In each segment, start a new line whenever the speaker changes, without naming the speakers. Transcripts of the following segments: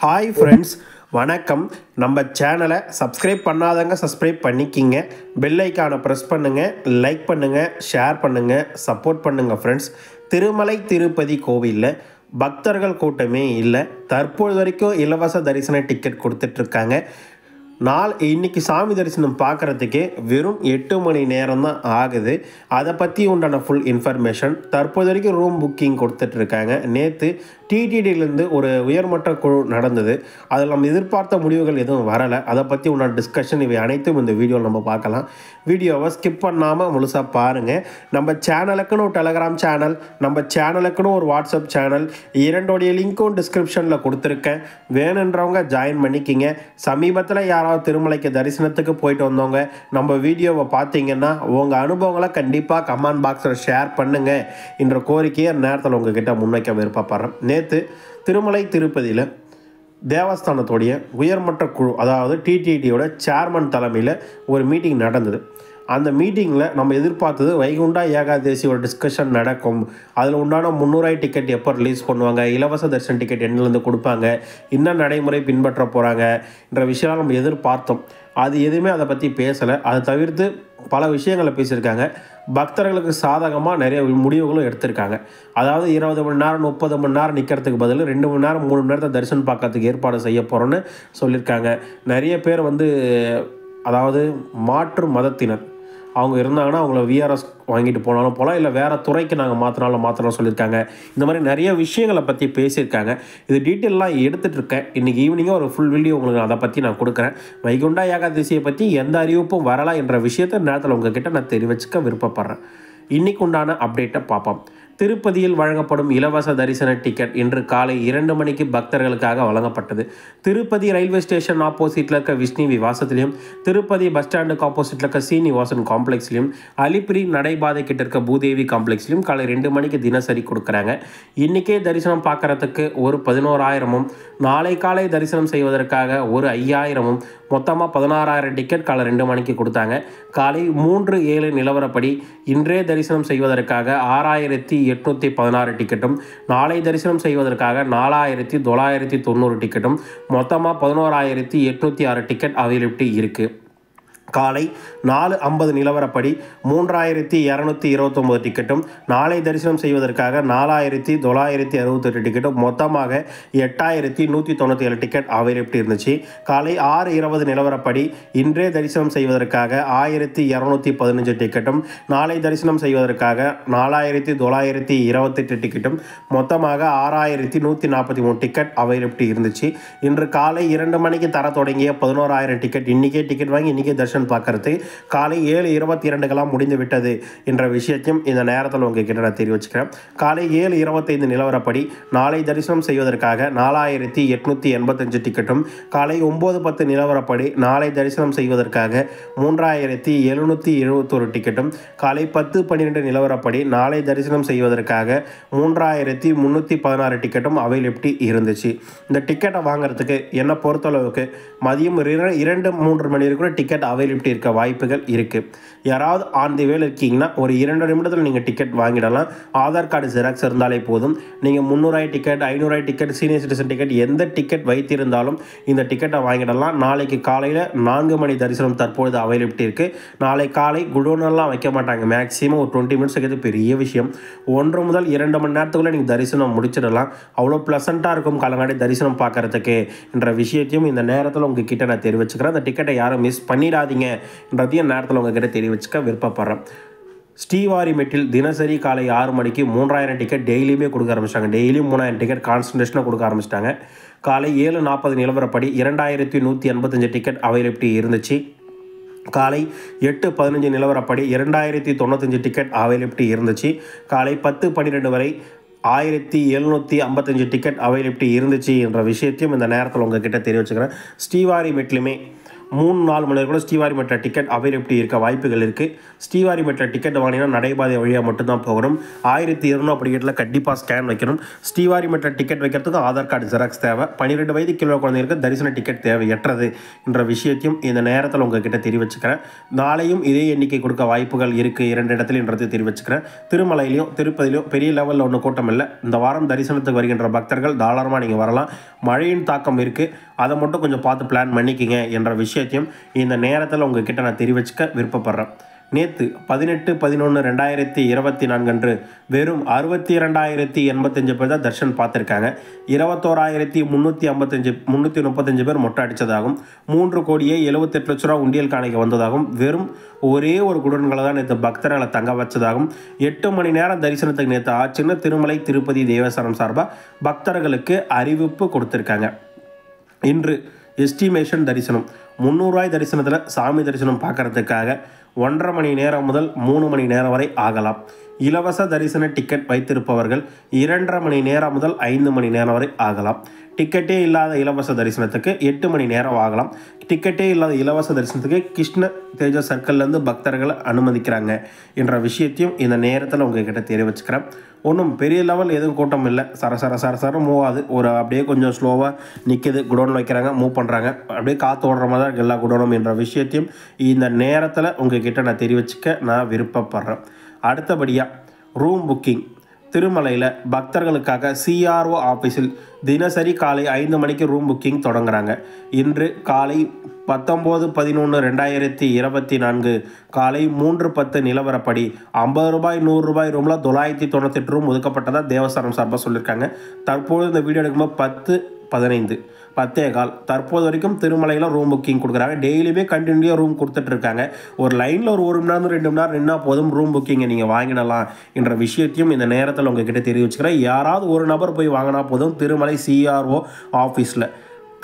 Hi friends, வணக்கம். நம்ம சேனலை சப்ஸ்கிரைப் பண்ணாதவங்க சப்ஸ்கிரைப் பண்ணிக்கிங்க. பெல் ஐக்கானை ப்ரெஸ் பண்ணுங்கள், லைக் பண்ணுங்கள், ஷேர் பண்ணுங்கள், சப்போர்ட் பண்ணுங்கள் ஃப்ரெண்ட்ஸ். திருமலை திருப்பதி கோவிலில் பக்தர்கள் கூட்டமே இல்லை. தற்போது வரைக்கும் இலவச தரிசன டிக்கெட் கொடுத்துட்ருக்காங்க. இன்றைக்கி சாமி தரிசனம் பார்க்குறதுக்கே வெறும் 8 மணி நேரம் தான் ஆகுது. அதை பற்றி உண்டான ஃபுல் இன்ஃபர்மேஷன் தற்போது வரைக்கும் ரூம் புக்கிங் கொடுத்துட்ருக்காங்க. நேற்று டிடிடியிலேருந்து ஒரு உயர்மட்ட குழு நடந்தது. அதில் நம்ம எதிர்பார்த்த முடிவுகள் எதுவும் வரலை. அதை பற்றி உண்டான டிஸ்கஷன் இவை அனைத்தும் இந்த வீடியோவில் நம்ம பார்க்கலாம். வீடியோவை ஸ்கிப் பண்ணாமல் முழுசாக பாருங்கள். நம்ம சேனலுக்குன்னு ஒரு டெலகிராம் சேனல், நம்ம சேனலுக்குன்னு ஒரு வாட்ஸ்அப் சேனல், இரண்டோடைய லிங்க்கும் டிஸ்கிரிப்ஷனில் கொடுத்துருக்கேன். வேணுன்றவங்க ஜாயின் பண்ணிக்கிங்க. சமீபத்தில் யாராவது திருமலைக்கு தரிசனத்துக்கு போயிட்டு வந்தவங்க நம்ம வீடியோவை பார்த்தீங்கன்னா உங்கள் அனுபவங்களை கண்டிப்பாக கமெண்ட் பாக்ஸில் ஷேர் பண்ணுங்கள் என்ற கோரிக்கையை நேரத்தில் உங்ககிட்ட முன்வைக்க விருப்பப்படுறேன். நேற்று திருமலை திருப்பதியில் தேவஸ்தானத்துடைய உயர்மட்ட குழு, அதாவது டிடிடியோட சேர்மன் தலைமையில் ஒரு மீட்டிங் நடந்தது. அந்த மீட்டிங்கில் நம்ம எதிர்பார்த்தது வைகுண்டா ஏகாதேசியோட டிஸ்கஷன் நடக்கும். அதில் உண்டான 300 டிக்கெட் எப்போ ரிலீஸ் பண்ணுவாங்க, இலவச தரிசன டிக்கெட் என்னிலேருந்து கொடுப்பாங்க, என்ன நடைமுறை பின்பற்ற போகிறாங்க என்ற விஷயம் நம்ம எதிர்பார்த்தோம். அது எதுவுமே அதை பற்றி பேசலை. அதை தவிர்த்து பல விஷயங்களை பேசியிருக்காங்க. பக்தர்களுக்கு சாதகமாக நிறைய முடிவுகளும் எடுத்திருக்காங்க. அதாவது 20 மணி நேரம் 30 மணி நேரம் நிற்கிறதுக்கு பதில் 2 மணி நேரம் 3 மணி நேரத்தை தரிசனம் பார்க்கறதுக்கு ஏற்பாடு செய்ய போகிறோன்னு சொல்லியிருக்காங்க. நிறைய பேர் அதாவது மாற்று மதத்தினர் அவங்க இருந்தாங்கன்னா அவங்கள விஆர்எஸ் வாங்கிட்டு போனாலும் போகலாம், இல்லை வேறு துறைக்கு நாங்கள் மாற்றலாம் சொல்லியிருக்காங்க. இந்த மாதிரி நிறைய விஷயங்களை பற்றி பேசியிருக்காங்க. இது டீட்டெயிலாம் எடுத்துகிட்ருக்கேன். இன்றைக்கி ஈவினிங்காக ஒரு ஃபுல் வீடியோ உங்களுக்கு அதை பற்றி நான் கொடுக்குறேன். வைகுண்டா ஏகாதசியை பற்றி எந்த அறிவிப்பும் வரலாம் என்ற விஷயத்தை நேரத்தில் உங்ககிட்ட நான் தெரிவிச்சுக்க விருப்பப்படுறேன். இன்றைக்கு உண்டான அப்டேட்டை பார்ப்போம். திருப்பதியில் வழங்கப்படும் இலவச தரிசன டிக்கெட் இன்று காலை 2 மணிக்கு பக்தர்களுக்காக வழங்கப்பட்டது. திருப்பதி ரயில்வே ஸ்டேஷன் ஆப்போசிட்டில் இருக்க விஷ்ணு விவாசத்திலையும், திருப்பதி பஸ் ஸ்டாண்டுக்கு ஆப்போசிட்டில் இருக்க சீனிவாசன் காம்ப்ளெக்ஸ்லையும், அலிப்பிரி நடைபாதை கிட்ட இருக்க பூதேவி காம்ப்ளெக்ஸ்லையும் காலை 2 மணிக்கு தினசரி கொடுக்குறாங்க. இன்றைக்கே தரிசனம் பார்க்குறதுக்கு ஒரு 11,000, நாளை காலை தரிசனம் செய்வதற்காக ஒரு 5,000, மொத்தமாக 16,000 டிக்கெட் காலை 2 மணிக்கு கொடுத்தாங்க. காலை 3:07 நிலவரப்படி இன்றே தரிசனம் செய்வதற்காக 6,816 டிக்கெட்டும், நாளை தரிசனம் செய்வதற்காக 4,990 டிக்கெட்டும், மொத்தமாக 11,806 டிக்கெட் அவைலபிலிட்டி இருக்குது. காலை 4:50 நிலவரப்படி 3,229 டிக்கெட்டும், நாளை தரிசனம் செய்வதற்காக 4,968 டிக்கெட்டும், மொத்தமாக 8,197 டிக்கெட் அவைலபிலிட்டி இருந்துச்சு. காலை 6:20 நிலவரப்படி இன்றே தரிசனம் செய்வதற்காக 1,215 டிக்கெட்டும், நாளை தரிசனம் செய்வதற்காக 4,928 டிக்கெட்டும், மொத்தமாக 6,143 டிக்கெட் அவைலபிலிட்டி இருந்துச்சு. இன்று காலை 2 மணிக்கு தர தொடங்கிய 11,000 டிக்கெட் இன்றைக்கே டிக்கெட் வாங்கி இன்றைக்கே தரிசனம் பார்க்கறது காலை 7:22 முடிந்து விட்டது என்ற விஷயத்தையும் இந்த நேரத்தில் உங்ககிட்ட நான் தெரிவிச்சுக்கிறேன். காலை 7:25 நிலவரப்படி நாளை தரிசனம் செய்வதற்காக 4,885 டிக்கெட்டும், காலை 9:10 நிலவரப்படி நாளை தரிசனம் செய்வதற்காக 3,771 டிக்கெட்டும், காலை 10:12 நிலவரப்படி நாளை தரிசனம் செய்வதற்காக 3,316 டிக்கெட்டும் அவைலபிலிட்டி இருந்துச்சு. இந்த டிக்கெட்டை வாங்குறதுக்கு என்னை பொறுத்தளவுக்கு மதியம் 2-3 மணி வரைக்கும் டிக்கெட் அவைலபிலிட்டி இருக்க வாய்ப்புகள் இருக்குது. யாராவது ஆன் தி வேல இருக்கீங்கன்னா ஒரு 2 நிமிடத்தில் நீங்கள் டிக்கெட் வாங்கிடலாம். ஆதார் கார்டு ஜெராக்ஸ் இருந்தாலே போதும். நீங்கள் 300 ticket, 500 ticket, senior citizen ticket எந்த டிக்கெட் வைத்திருந்தாலும் இந்த டிக்கெட்டை வாங்கிடலாம். நாளைக்கு காலையில் 4 மணி தரிசனம் தற்பொழுது அவைலபிலிட்டி இருக்குது. நாளை காலை குடோனெல்லாம் வைக்க மாட்டாங்க. மேக்ஸிமம் ஒரு 20 மினிட்ஸ் வைக்கிறது பெரிய விஷயம். 1 முதல் 2 மணி நேரத்துக்குள்ளே நீங்கள் தரிசனம் முடிச்சிடலாம். அவ்வளோ ப்ளசண்ட்டாக இருக்கும் காலங்காட்டி தரிசனம் பார்க்குறதுக்கு என்ற விஷயத்தையும் இந்த நேரத்தில் உங்ககிட்ட நான் தெரிவிச்சுக்கிறேன். அந்த டிக்கெட்டை யாரும் மிஸ் பண்ணிடாதீங்க என்றதையும் நேரத்தில் உங்ககிட்ட தெரிவிச்சுக்க விருப்பப்படுறேன். ஸ்ரீவாரிமெட்டில் தினசரி காலை 6 மணிக்கு 3,000 டிக்கெட் டெய்லியுமே கொடுக்க ஆரம்பிச்சிட்டாங்க. டெய்லியும் 3,000 டிக்கெட் கான்சன்ட்ரேஷனாக கொடுக்க ஆரம்பிச்சிட்டாங்க. காலை 7:40 நிலவரப்படி 2,185 டிக்கெட் அவைலபிலிட்டி இருந்துச்சு. காலை 8:15 நிலவரப்படி 2,095 டிக்கெட் அவைலபிலிட்டி இருந்துச்சு. காலை 10:12 வரை 1,755 டிக்கெட் அவைலபிலிட்டி இருந்துச்சு என்ற விஷயத்தையும் இந்த நேரத்தில் உங்ககிட்ட தெரிவிச்சுக்கிறேன். ஸ்ரீவாரிமெட்லையுமே 3-4 மணி நேரம் கூட ஸ்ரீவாரிமேட்டில் டிக்கெட் அவைலபிலிட்டி இருக்க வாய்ப்புகள் இருக்குது. ஸ்ரீவாரிமேட்டில் டிக்கெட் வாங்கினீங்கன்னா நடைபாதை வழியாக மட்டும்தான் போகணும். 1200 அப்படிங்கிறதுல கண்டிப்பாக ஸ்கேன் வைக்கணும். ஸ்ரீவாரிமேட்டில் டிக்கெட் வைக்கிறதுக்கு ஆதார் கார்டு ஜெராக்ஸ் தேவை. 12 வயது கீழே குழந்தைங்களுக்கு தரிசன டிக்கெட் தேவையற்றது என்ற விஷயத்தையும் இந்த நேரத்தில் உங்ககிட்ட தெரிவிச்சுக்கிறேன். நாளையும் இதே எண்ணிக்கை கொடுக்க வாய்ப்புகள் இருக்குது 2 இடத்துலன்றது தெரிவிச்சுக்கிறேன். திருமலையிலையும் திருப்பதிலையும் பெரிய லெவலில் ஒன்றும் கூட்டம் இல்லை. இந்த வாரம் தரிசனத்துக்கு வருகின்ற பக்தர்கள் தாராளமாக நீங்கள் வரலாம். மழையின் தாக்கம் இருக்குது, அதை மட்டும் கொஞ்சம் பார்த்து பிளான் பண்ணிக்கிங்க என்ற விஷயத்தையும் இந்த நேரத்தில் உங்ககிட்ட நான் தெரிவிச்சுக்க விருப்பப்படுறேன். நேற்று 18/11/2024 அன்று வெறும் 62,085 பேர் தான் தர்ஷன் பார்த்துருக்காங்க. 21,335 பேர் மொட்டை அடித்ததாகவும் 3,78,00,000 உண்டியல் காணிக்க வந்ததாகவும் வெறும் ஒரே ஒரு குடன்களை தான் நேற்று பக்தர்களை தங்க வச்சதாகவும் 8 மணி நேரம் தரிசனத்துக்கு நேற்று ஆச்சுன்னு திருமலை திருப்பதி தேவஸ்தானம் சார்பாக பக்தர்களுக்கு அறிவிப்பு கொடுத்துருக்காங்க. இன்று எஸ்டிமேஷன் தரிசனம் 300 ரூபாய் தரிசனத்தில் சாமி தரிசனம் பார்க்குறதுக்காக 1.5 மணி நேரம் முதல் 3 மணி நேரம் வரை ஆகலாம். இலவச தரிசன டிக்கெட் வைத்திருப்பவர்கள் 2.5 மணி நேரம் முதல் 5 மணி நேரம் வரை ஆகலாம். டிக்கெட்டே இல்லாத இலவச தரிசனத்துக்கு 8 மணி நேரம் ஆகலாம். டிக்கெட்டே இல்லாத இலவச தரிசனத்துக்கு கிருஷ்ண தேஜ சர்க்கிள்லேருந்து பக்தர்களை அனுமதிக்கிறாங்க என்ற விஷயத்தையும் இந்த நேரத்தில் உங்ககிட்ட தெரிவிச்சுக்கிறேன். ஒன்றும் பெரிய லெவல் எதுவும் கூட்டம் இல்லை. சர மூவ் ஆகுது. ஒரு அப்படியே கொஞ்சம் ஸ்லோவாக நிற்கிது. குடோன் வைக்கிறாங்க, மூவ் பண்ணுறாங்க. அப்படியே காற்று ஓடுற மாதிரி தான் எல்லா குடோனும் என்ற விஷயத்தையும் இந்த நேரத்தில் உங்ககிட்ட நான் தெரிவிச்சுக்க நான் விருப்பப்படுறேன். அடுத்தபடியாக ரூம் புக்கிங் திருமலையில் பக்தர்களுக்காக CRO ஆஃபீஸில் தினசரி காலை 5 மணிக்கு ரூம் புக்கிங் தொடங்குறாங்க. இன்று காலை 19/11/2024 காலை 3:10 நிலவரப்படி 50 ரூபாய் 100 ரூபாய் ரூமில் 998 ரூம் ஒதுக்கப்பட்டதாக தேவஸ்தானம் சார்பாக சொல்லியிருக்காங்க. தற்போது இந்த வீடியோ எடுக்கும்போது 10:15 10:15 தற்போது வரைக்கும் திருமலையில் ரூம் புக்கிங் கொடுக்குறாங்க. டெய்லியுமே கண்டினியூவாக ரூம் கொடுத்துட்ருக்காங்க. ஒரு லைனில் ஒரு மணி நேரம் 2 மணி நேரம் நின்னால் போதும் ரூம் புக்கிங்கை நீங்கள் வாங்கிடலாம் என்ற விஷயத்தையும் இந்த நேரத்தில் உங்ககிட்ட தெரிவிச்சுக்கிறேன். யாராவது ஒரு நபர் போய் வாங்கினா போதும் திருமலை CRO ஆஃபீஸில்.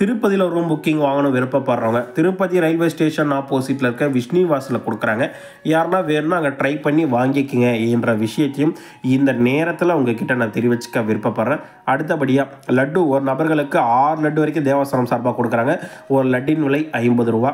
திருப்பதியில் ரூம் புக்கிங் வாங்கணும் விருப்பப்படுறவங்க திருப்பதி ரயில்வே ஸ்டேஷன் ஆப்போசிட்டில் இருக்க விஷ்ணுவாஸில் கொடுக்குறாங்க. யாருன்னா வேணும்னா அங்கே ட்ரை பண்ணி வாங்கிக்கிங்க என்ற விஷயத்தையும் இந்த நேரத்தில் உங்ககிட்ட நான் தெரிவிச்சுக்க விருப்பப்படுறேன். அடுத்தபடியாக லட்டு ஒரு நபர்களுக்கு 6 லட்டு வரைக்கும் தேவஸ்தானம் சார்பாக கொடுக்குறாங்க. ஒரு லட்டின் விலை 50 ரூபா.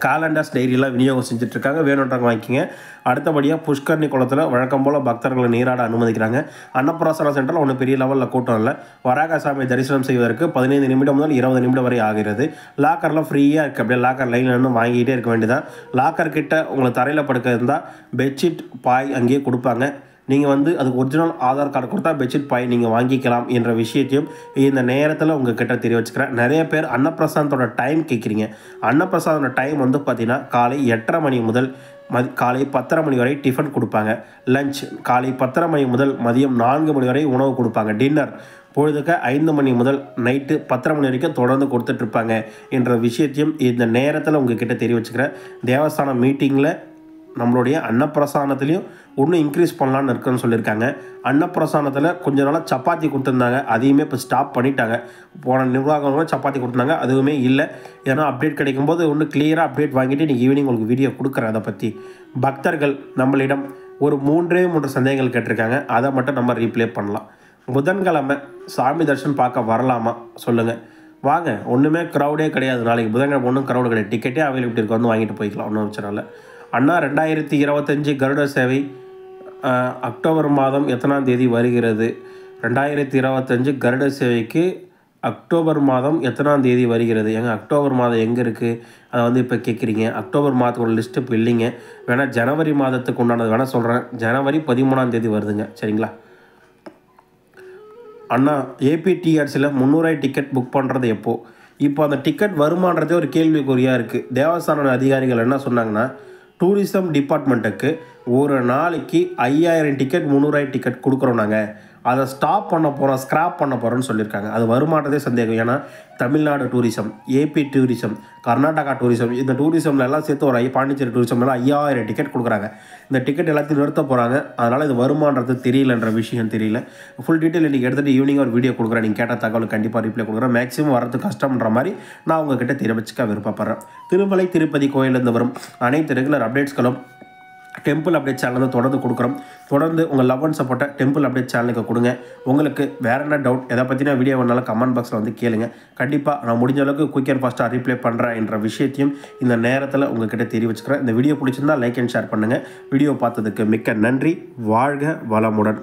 காலண்டர்ஸ் டைரியெல்லாம் விநியோகம் செஞ்சுட்ருக்காங்க, வேணுன்றவங்க வாங்கிக்கிங்க. அடுத்தபடியாக புஷ்கர்ணி குளத்தில் வழக்கம் போல் பக்தர்களை நீராட அனுமதிக்கிறாங்க. அன்னப்பிரசாத சென்டரில் ஒன்றும் பெரிய லெவலில் கூட்டம் இல்லை. வராகசாமி தரிசனம் செய்வதற்கு 15 நிமிடம் முதல் 20 நிமிடம் வரை ஆகிறது. லாக்கர்லாம் ஃப்ரீயாக இருக்குது. அப்படியே லாக்கர் லைனில் நின்று வாங்கிக்கிட்டே இருக்க வேண்டியதான். லாக்கர் கிட்ட உங்களுக்கு தரையில் படுக்க இருந்தால் பெட்ஷீட் பாய் அங்கேயே கொடுப்பாங்க. நீங்கள் அதுக்கு ஒரிஜினல் ஆதார் கார்டு கொடுத்தா பெட்ஷீட் பாய் நீங்கள் வாங்கிக்கலாம் என்ற விஷயத்தையும் இந்த நேரத்தில் உங்கள் கிட்ட தெரிவிச்சுக்கிறேன். நிறைய பேர் அன்னப்பிரசாதத்தோட டைம் கேட்குறீங்க. அன்னப்பிரசாதோட டைம் பார்த்தீங்கன்னா காலை 8:30 மணி முதல் காலை 10:30 மணி வரை டிஃபன் கொடுப்பாங்க. லஞ்ச் காலை 10:30 மணி முதல் மதியம் 4 மணி வரை உணவு கொடுப்பாங்க. டின்னர் பொழுதுக்கு 5 மணி முதல் நைட்டு 10:30 மணி வரைக்கும் தொடர்ந்து கொடுத்துட்ருப்பாங்க என்ற விஷயத்தையும் இந்த நேரத்தில் உங்கள் கிட்ட தெரிவிச்சுக்கிறேன். தேவஸ்தான மீட்டிங்கில் நம்மளுடைய அன்னப்பிரசாதத்துலேயும் இன்னும் இன்க்ரீஸ் பண்ணலான்னு இருக்குன்னு சொல்லியிருக்காங்க. அன்னப்பிரசாதத்தில் கொஞ்ச நாளாக சப்பாத்தி கொடுத்துருந்தாங்க, அதையுமே இப்போ ஸ்டாப் பண்ணிட்டாங்க. போன நிர்வாகங்களும் சப்பாத்தி கொடுத்துருந்தாங்க, அதுவுமே இல்லை. ஏன்னா அப்டேட் கிடைக்கும்போது ஒன்று கிளியராக அப்டேட் வாங்கிட்டு இன்றைக்கி ஈவினிங் உங்களுக்கு வீடியோ கொடுக்குறேன். அதை பற்றி பக்தர்கள் நம்மளிடம் ஒரு 3 சந்தேகங்கள் கேட்டிருக்காங்க. அதை மட்டும் நம்ம ரீப்ளே பண்ணலாம். புதன்கிழமை சாமி தரிசனம் பார்க்க வரலாமா சொல்லுங்கள். வாங்க, ஒன்றுமே க்ரௌடே கிடையாது. நாளைக்கு புதன்கிழமை ஒன்றும் க்ரௌடு கிடையாது. டிக்கெட்டே அவைலபிலிட்டி இருக்குது, வாங்கிட்டு போய்க்கலாம், ஒன்றும் பிரச்சனை இல்லை. அண்ணா 2025 கருட சேவை அக்டோபர் மாதம் எத்தனாம் தேதி வருகிறது? 2025 கருட சேவைக்கு அக்டோபர் மாதம் எத்தனாம் தேதி வருகிறது? அக்டோபர் மாதம் எங்கே இருக்குது? அதை இப்போ கேட்குறீங்க. அக்டோபர் மாதத்தோட லிஸ்ட்டு இப்போ இல்லைங்க. வேணால் ஜனவரி மாதத்துக்கு உண்டானது வேணால் சொல்கிறேன். ஜனவரி 13ஆம் தேதி வருதுங்க, சரிங்களா? அண்ணா APTRCயில் 300 டிக்கெட் புக் பண்ணுறது எப்போது? இப்போ அந்த டிக்கெட் வருமானதே ஒரு கேள்விக்குறியாக இருக்குது. தேவஸ்தான அதிகாரிகள் என்ன சொன்னாங்கன்னா, டூரிசம் டிபார்ட்மெண்ட்டுக்கு ஒரு நாளைக்கு 5000 டிக்கெட் 300 டிக்கெட் கொடுக்குறோம் நாங்கள். அதை ஸ்டாப் பண்ண போகிறோம், ஸ்க்ராப் பண்ண போகிறோன்னு சொல்லியிருக்காங்க. அது வருமானதே சந்தேகம். ஏன்னா Tamil Nadu tourism, AP tourism, Karnataka tourism, இந்த டூரிசம்ல எல்லாம் சேர்த்து ஒரு பாண்டிச்சேரி டூரிசம்லாம் 5000 டிக்கெட் கொடுக்குறாங்க. இந்த டிக்கெட் எல்லாத்தையும் நிறுத்த போகிறாங்க. அதனால் இது வருமானது தெரியலன்ற விஷயம் தெரியல. ஃபுல் டீட்டெயில் இன்றைக்கி எடுத்துகிட்டு ஈவினிங் ஒரு வீடியோ கொடுக்குறேன். நீங்கள் கேட்ட தகவல் கண்டிப்பாக ரிப்ளை கொடுக்குறேன். மேக்ஸிமம் வரது கஷ்டம்ன்ற மாதிரி நான் உங்ககிட்ட தெரிவிச்சுக்க விருப்பப்படுறேன். திருமலை திருப்பதி கோயிலேருந்து வரும் அனைத்து ரெகுலர் அப்டேட்ஸ்களும் டெம்பிள் அப்டேட் சேனல் வந்து தொடர்ந்து கொடுக்குறோம். தொடர்ந்து உங்கள் லவ் அண்ட் சப்போர்ட்டை டெம்பிள் அப்டேட் சேனலுக்கு கொடுங்க. உங்களுக்கு வேறு என்ன டவுட் எதை பற்றின வீடியோ வேணாலும் கமெண்ட் பாக்ஸில் வந்து கேளுங்க. கண்டிப்பாக நான் முடிஞ்ச அளவுக்கு குயிக் அண்ட் ஃபாஸ்ட்டாக ரீப்ளை பண்ணுறேன் என்ற விஷயத்தையும் இந்த நேரத்தில் உங்கள்கிட்ட தெரிவிச்சுக்கிறேன். இந்த வீடியோ பிடிச்சிருந்தால் லைக் அண்ட் ஷேர் பண்ணுங்கள். வீடியோ பார்த்ததுக்கு மிக்க நன்றி. வாழ்க வளமுடன்.